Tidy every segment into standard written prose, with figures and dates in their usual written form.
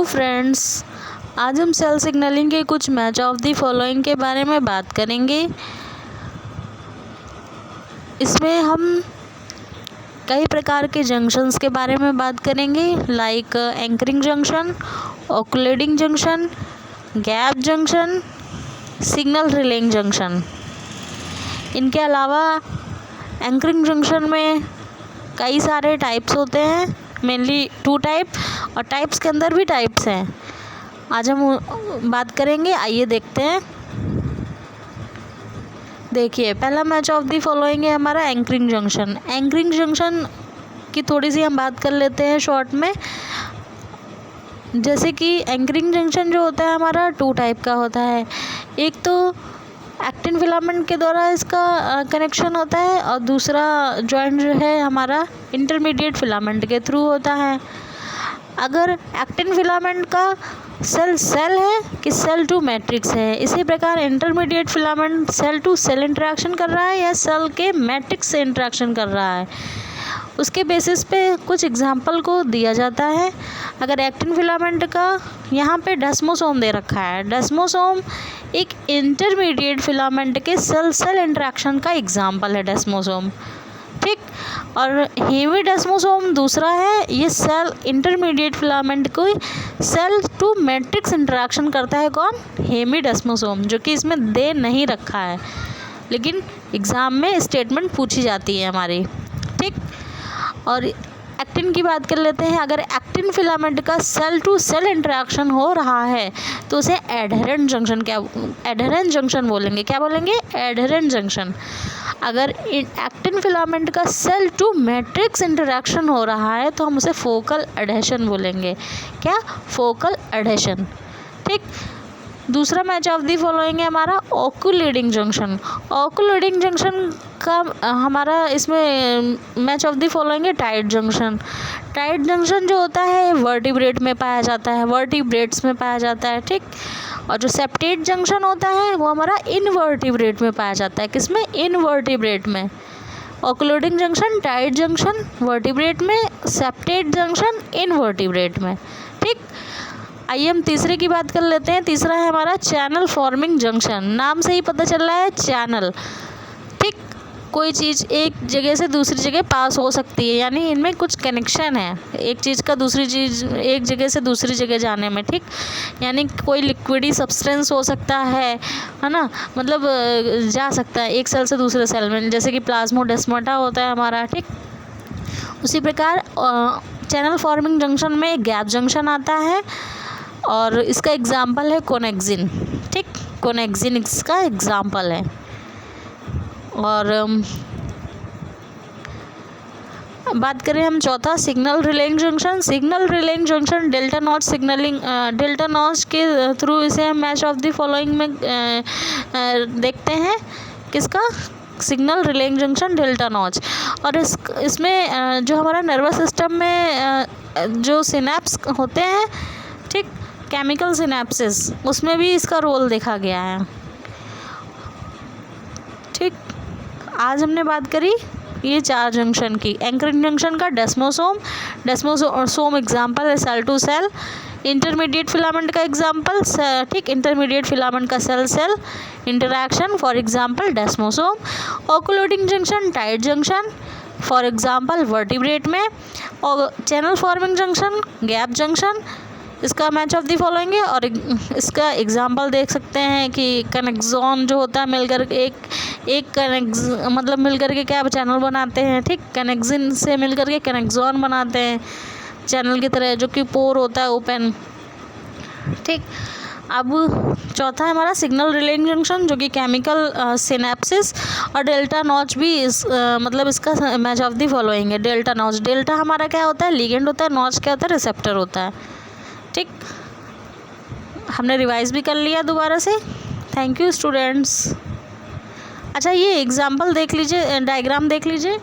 Friends, आज हम cell signalling के कुछ मैच ऑफ द फॉलोइंग के बारे में बात करेंगे। इसमें हम कई प्रकार के जंक्शंस के बारे में बात करेंगे, like anchoring junction, occluding junction, gap junction, signal relaying junction. इनके अलावा एंकरिंग जंक्शन में कई सारे टाइप्स होते हैं, मेनली 2 टाइप, और टाइप्स के अंदर भी टाइप्स हैं। आज हम बात करेंगे, आइए देखते हैं। देखिए, पहला मैच ऑफ दी फॉलोइंग है हमारा एंकरिंग जंक्शन। एंकरिंग जंक्शन की थोड़ी सी हम बात कर लेते हैं शॉर्ट में। जैसे कि एंकरिंग जंक्शन जो होता है हमारा 2 टाइप का होता है। एक तो एक्टिन फिलामेंट के द्वारा इसका कनेक्शन होता है, और दूसरा जॉइंट जो है हमारा इंटरमीडिएट फिलामेंट के थ्रू होता है। अगर एक्टिन फिलामेंट का सेल है कि सेल टू मैट्रिक्स है, इसी प्रकार intermediate filament cell to cell interaction कर रहा है या सेल के मैट्रिक्स से इंटरेक्शन कर रहा है, उसके बेसिस पे कुछ एग्जाम्पल को दिया जाता है। अगर एक्टिन फिलामेंट का यहाँ पे डेस्मोसोम दे रखा है, डेस्मोसोम एक इंटरमीडिएट फिलामेंट के सेल सेल इंटरेक्शन का एग्जाम्पल है डेस्मोसोम, ठीक। और हेमीडेस्मोसोम दूसरा है, ये सेल इंटरमीडिएट फिलामेंट को सेल टू मैट्रिक्स इंटरेक्शन करता है। कौन? हेमीडेस्मोसोम, जो कि इसमें दे नहीं रखा है, लेकिन एग्ज़ाम में स्टेटमेंट पूछी जाती है हमारी, ठीक। और एक्टिन की बात कर लेते हैं। अगर एक्टिन फिलामेंट का सेल टू सेल इंटरेक्शन हो रहा है तो उसे एडहेरेंट जंक्शन, एडहेरेंट जंक्शन बोलेंगे। क्या बोलेंगे? Adherent junction. अगर एक्टिन फिलामेंट का सेल टू मैट्रिक्स इंटरेक्शन हो रहा है तो हम उसे फोकल एडहेशन बोलेंगे। क्या? फोकल एडहेशन, ठीक। दूसरा मैच ऑफ दी फॉलोइंग है हमारा ओक्लूडिंग जंक्शन। ओक्लूडिंग जंक्शन का हमारा इसमें मैच ऑफ दी फॉलोइंग है टाइट जंक्शन। टाइट जंक्शन जो होता है वर्टिब्रेट में पाया जाता है, वर्टिब्रेट्स में पाया जाता है, ठीक। और जो सेप्टेट जंक्शन होता है वो हमारा इनवर्टिब्रेट में पाया जाता है। किसमें? इनवर्टिब्रेट में। ओक्लूडिंग जंक्शन, टाइट जंक्शन वर्टिब्रेट में, सेप्टेट जंक्शन इनवर्टिब्रेट में, ठीक। आइए हम तीसरे की बात कर लेते हैं। तीसरा है हमारा चैनल फॉर्मिंग जंक्शन। नाम से ही पता चल रहा है चैनल, ठीक। कोई चीज़ एक जगह से दूसरी जगह पास हो सकती है, यानी इनमें कुछ कनेक्शन है, एक चीज़ का दूसरी चीज़, एक जगह से दूसरी जगह जाने में, ठीक। यानी कोई लिक्विडी सब्सटेंस हो सकता है ना, मतलब जा सकता है एक सेल से दूसरे सेल में, जैसे कि प्लाज्मोडेस्माटा होता है हमारा, ठीक। उसी प्रकार चैनल फॉर्मिंग जंक्शन में गैप जंक्शन आता है, और इसका एग्जाम्पल है कोनेक्सिन, ठीक। कोनेक्सिन इसका एग्जाम्पल है। और बात करें हम चौथा, signal relaying junction. Signal relaying junction delta notch signalling, delta notch के थ्रू इसे हम मैच ऑफ द फॉलोइंग में देखते हैं। किसका? Signal relaying junction delta notch. और इसमें जो हमारा नर्वस सिस्टम में जो सिनेप्स होते हैं, ठीक, केमिकल सिनेप्सिस, उसमें भी इसका रोल देखा गया है, ठीक। आज हमने बात करी ये 4 जंक्शन की। एंकरिंग जंक्शन का डेस्मोसोम, डेस्मोसोम एग्जाम्पल है cell to cell. Intermediate filament का एग्जाम्पल, ठीक, इंटरमीडिएट फिलामेंट का cell cell interaction, for example desmosome. Occluding junction, tight junction, for example vertebrate में। और channel forming junction, gap junction, इसका match of the following है। और इसका एग्जाम्पल देख सकते हैं कि कनेक्सॉन जो होता है मिलकर एक मतलब मिलकर के क्या चैनल बनाते हैं, ठीक। कनेक्सिन से मिलकर के कनेक्सॉन बनाते हैं चैनल की तरह, जो कि पोर होता है ओपन, ठीक। अब चौथा है हमारा सिग्नल रिलेइंग जंक्शन, जो कि केमिकल सिनेप्सिस, और डेल्टा नॉच भी मतलब इसका मैच ऑफ दी फॉलोइंग है। डेल्टा नॉच, डेल्टा हमारा क्या होता है? लिगेंड होता है, नॉच क्या होता है? रिसेप्टर होता है, ठीक। हमने रिवाइज भी कर लिया दोबारा से। Thank you students. अच्छा, ये एग्जाम्पल देख लीजिए, डायग्राम देख लीजिए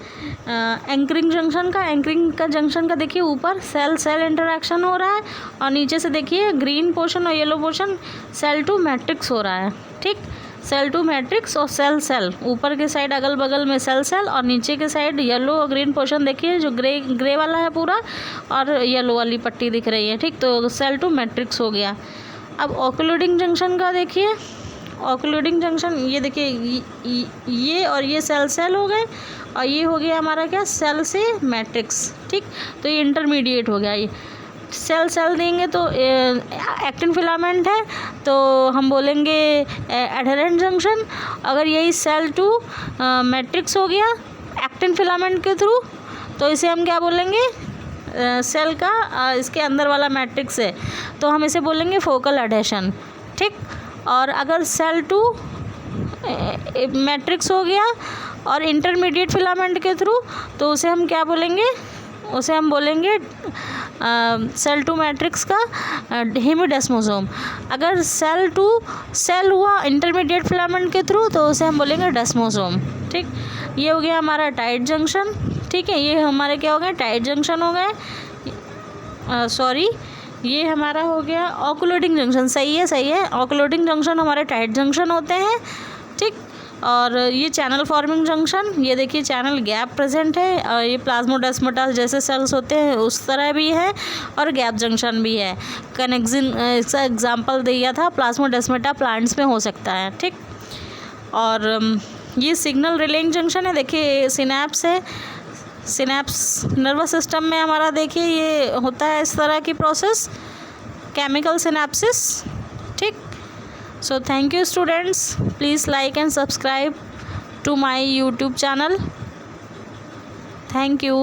एंकरिंग जंक्शन का। एंकरिंग का जंक्शन का देखिए, ऊपर सेल सेल इंटरेक्शन हो रहा है, और नीचे से देखिए ग्रीन पोर्शन और yellow portion cell to matrix हो रहा है, ठीक। सेल टू मैट्रिक्स और सेल सेल, ऊपर के साइड अगल बगल में सेल सेल और नीचे के साइड येलो और ग्रीन पोर्शन देखिए जो ग्रे वाला है पूरा और येलो वाली पट्टी दिख रही है, ठीक। तो सेल टू मैट्रिक्स हो गया। अब ओक्लूडिंग जंक्शन का देखिए, ओक्लूडिंग जंक्शन ये देखिए ये और ये सेल सेल हो गए और ये हो गया हमारा क्या, सेल से मैट्रिक्स, ठीक। तो ये इंटरमीडिएट हो गया। ये सेल सेल देंगे तो एक्टिन फिलामेंट है तो हम बोलेंगे एडहेरेंट जंक्शन। अगर यही सेल टू मैट्रिक्स हो गया एक्टिन फिलामेंट के थ्रू तो इसे हम क्या बोलेंगे, सेल का इसके अंदर वाला मैट्रिक्स है तो हम इसे बोलेंगे फोकल एडहेशन, ठीक। और अगर सेल टू मैट्रिक्स हो गया और इंटरमीडिएट फिलामेंट के थ्रू तो उसे हम क्या बोलेंगे, उसे हम बोलेंगे सेल टू मैट्रिक्स का हेमिडेस्मोसोम। अगर सेल टू सेल हुआ इंटरमीडिएट फिलामेंट के थ्रू तो उसे हम बोलेंगे डेस्मोसोम, ठीक। ये हो गया हमारा टाइट जंक्शन, ठीक है। ये हमारे क्या हो गए, टाइट जंक्शन हो गए, सॉरी ये हमारा हो गया ओक्लूडिंग जंक्शन, सही है। ओक्लूडिंग जंक्शन हमारे टाइट जंक्शन होते हैं, ठीक। और ये चैनल फॉर्मिंग जंक्शन, ये देखिए चैनल गैप प्रेजेंट है, ये प्लाज्मोडेस्माटा जैसे सेल्स होते हैं उस तरह भी है और गैप जंक्शन भी है। कनेक्सिन इसका एग्जांपल दिया था, प्लाज्मोडेस्माटा प्लांट्स में हो सकता है, ठीक। और ये सिग्नल रिलेइंग जंक्शन है, देखिए सिनैप्स है, सिनैप्स नर्वस सिस्टम में हमारा देखिए ये होता है इस तरह की प्रोसेस, केमिकल सिनैप्सिस, ठीक। So thank you students, please like and subscribe to my YouTube channel. Thank you.